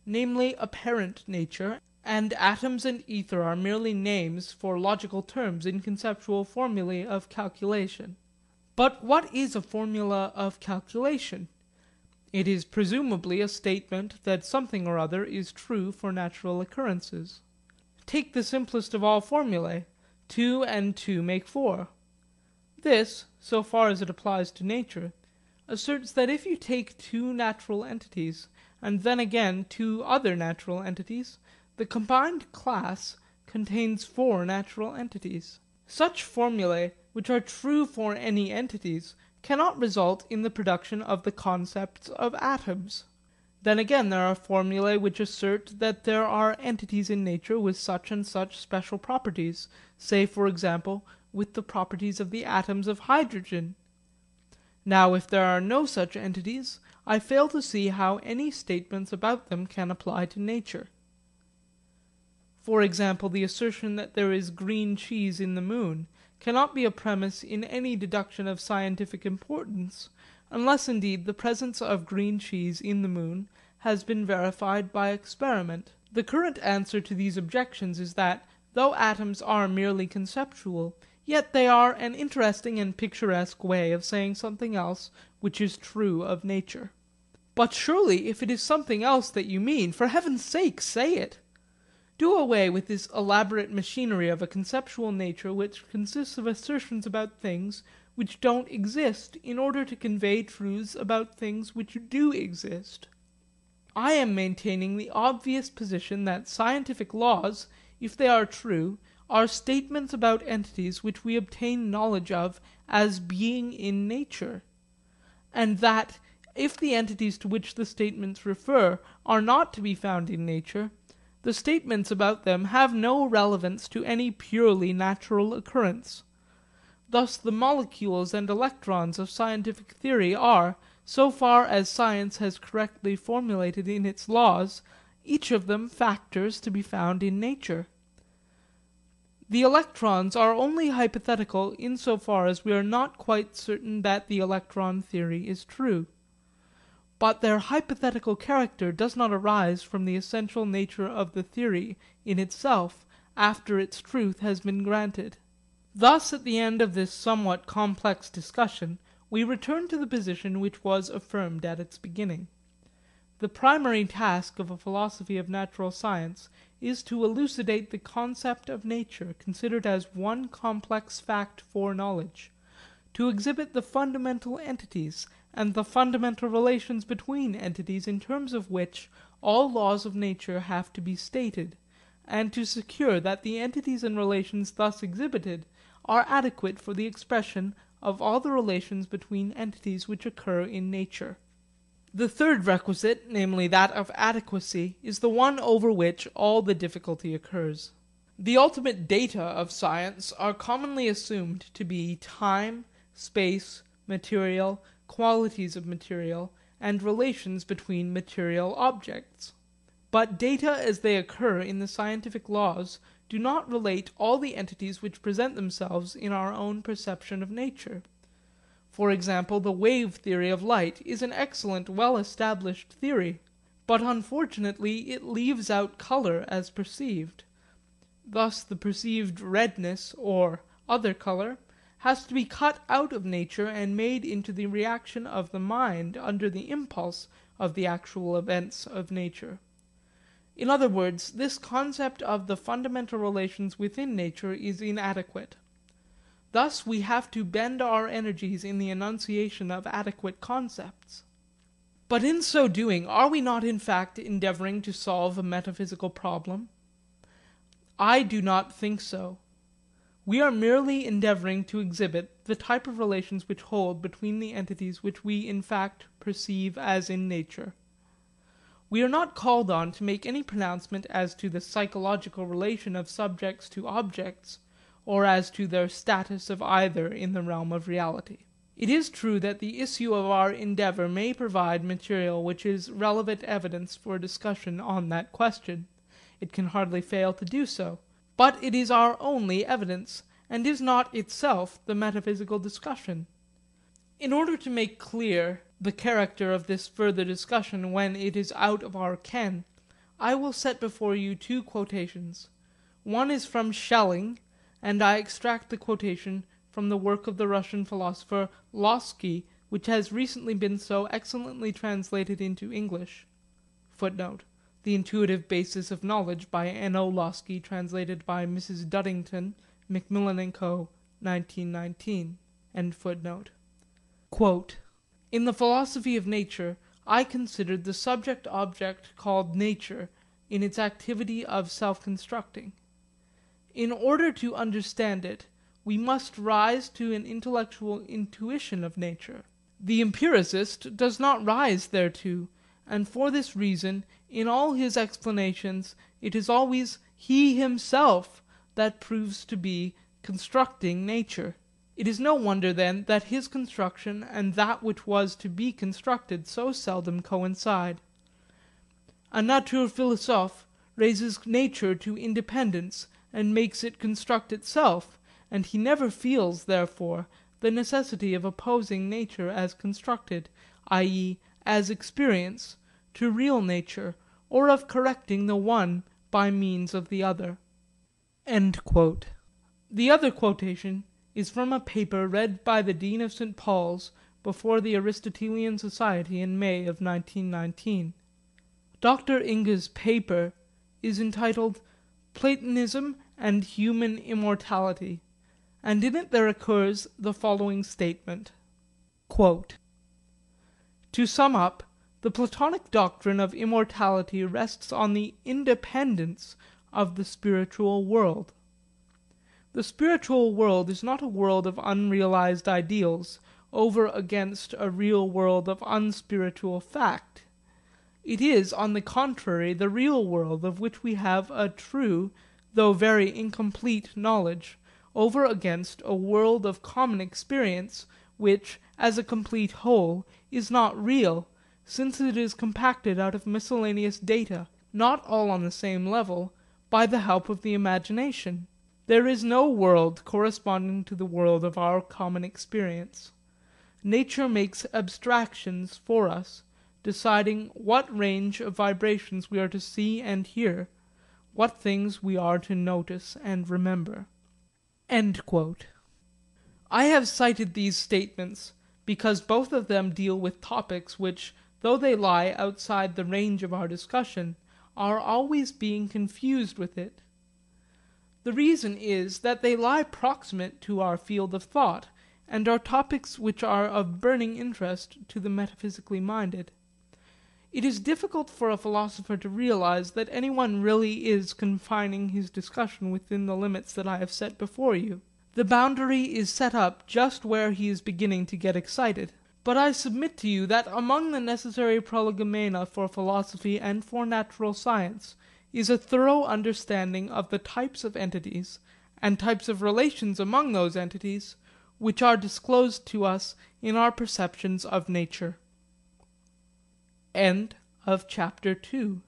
namely apparent nature, and atoms and ether are merely names for logical terms in conceptual formulae of calculation. But what is a formula of calculation? It is presumably a statement that something or other is true for natural occurrences. Take the simplest of all formulae, 2 and 2 make 4. This, so far as it applies to nature, asserts that if you take two natural entities and then again two other natural entities, the combined class contains 4 natural entities. Such formulae, which are true for any entities, cannot result in the production of the concepts of atoms. Then again there are formulae which assert that there are entities in nature with such and such special properties, say for example with the properties of the atoms of hydrogen. Now if there are no such entities, I fail to see how any statements about them can apply to nature. For example, the assertion that there is green cheese in the moon cannot be a premise in any deduction of scientific importance, unless indeed the presence of green cheese in the moon has been verified by experiment. The current answer to these objections is that, though atoms are merely conceptual, yet they are an interesting and picturesque way of saying something else which is true of nature. But surely if it is something else that you mean, for heaven's sake say it! Do away with this elaborate machinery of a conceptual nature which consists of assertions about things which don't exist in order to convey truths about things which do exist. I am maintaining the obvious position that scientific laws, if they are true, are statements about entities which we obtain knowledge of as being in nature, and that if the entities to which the statements refer are not to be found in nature, the statements about them have no relevance to any purely natural occurrence. Thus the molecules and electrons of scientific theory are, so far as science has correctly formulated in its laws, each of them factors to be found in nature. The electrons are only hypothetical in so far as we are not quite certain that the electron theory is true. But their hypothetical character does not arise from the essential nature of the theory in itself after its truth has been granted. Thus at the end of this somewhat complex discussion we return to the position which was affirmed at its beginning. The primary task of a philosophy of natural science is to elucidate the concept of nature considered as one complex fact for knowledge, to exhibit the fundamental entities and the fundamental relations between entities in terms of which all laws of nature have to be stated, and to secure that the entities and relations thus exhibited are adequate for the expression of all the relations between entities which occur in nature. The third requisite, namely that of adequacy, is the one over which all the difficulty occurs. The ultimate data of science are commonly assumed to be time, space, material, qualities of material, and relations between material objects. But data as they occur in the scientific laws do not relate all the entities which present themselves in our own perception of nature. For example, the wave theory of light is an excellent, well-established theory, but unfortunately it leaves out colour as perceived. Thus the perceived redness or other colour has to be cut out of nature and made into the reaction of the mind under the impulse of the actual events of nature. In other words, this concept of the fundamental relations within nature is inadequate. Thus we have to bend our energies in the enunciation of adequate concepts. But in so doing, are we not in fact endeavouring to solve a metaphysical problem? I do not think so. We are merely endeavouring to exhibit the type of relations which hold between the entities which we in fact perceive as in nature. We are not called on to make any pronouncement as to the psychological relation of subjects to objects, or as to their status of either in the realm of reality. It is true that the issue of our endeavour may provide material which is relevant evidence for a discussion on that question. It can hardly fail to do so. But it is our only evidence, and is not itself the metaphysical discussion. In order to make clear the character of this further discussion when it is out of our ken, I will set before you two quotations. One is from Schelling, and I extract the quotation from the work of the Russian philosopher Lossky, which has recently been so excellently translated into English. Footnote: The Intuitive Basis of Knowledge by N.O. Lossky, translated by Mrs. Duddington, Macmillan & Co., 1919. End footnote. Quote: In the philosophy of nature, I considered the subject-object called nature in its activity of self-constructing. In order to understand it, we must rise to an intellectual intuition of nature. The empiricist does not rise thereto, and for this reason, in all his explanations, it is always he himself that proves to be constructing nature. It is no wonder then that his construction and that which was to be constructed so seldom coincide. A Naturphilosoph raises nature to independence and makes it construct itself, and he never feels, therefore, the necessity of opposing nature as constructed, i.e. as experience, to real nature, or of correcting the one by means of the other. End quote. The other quotation is from a paper read by the Dean of St. Paul's before the Aristotelian Society in May of 1919. Dr. Inge's paper is entitled Platonism and Human Immortality, and in it there occurs the following statement. Quote: To sum up, the Platonic doctrine of immortality rests on the independence of the spiritual world. The spiritual world is not a world of unrealized ideals over against a real world of unspiritual fact. It is, on the contrary, the real world of which we have a true, though very incomplete knowledge, over against a world of common experience which, as a complete whole, is not real, since it is compacted out of miscellaneous data, not all on the same level, by the help of the imagination. There is no world corresponding to the world of our common experience. Nature makes abstractions for us, deciding what range of vibrations we are to see and hear, what things we are to notice and remember. End quote. I have cited these statements because both of them deal with topics which, though they lie outside the range of our discussion, are always being confused with it. The reason is that they lie proximate to our field of thought, and are topics which are of burning interest to the metaphysically minded. It is difficult for a philosopher to realize that anyone really is confining his discussion within the limits that I have set before you. The boundary is set up just where he is beginning to get excited. But I submit to you that among the necessary prolegomena for philosophy and for natural science is a thorough understanding of the types of entities, and types of relations among those entities, which are disclosed to us in our perceptions of nature. End of chapter 2.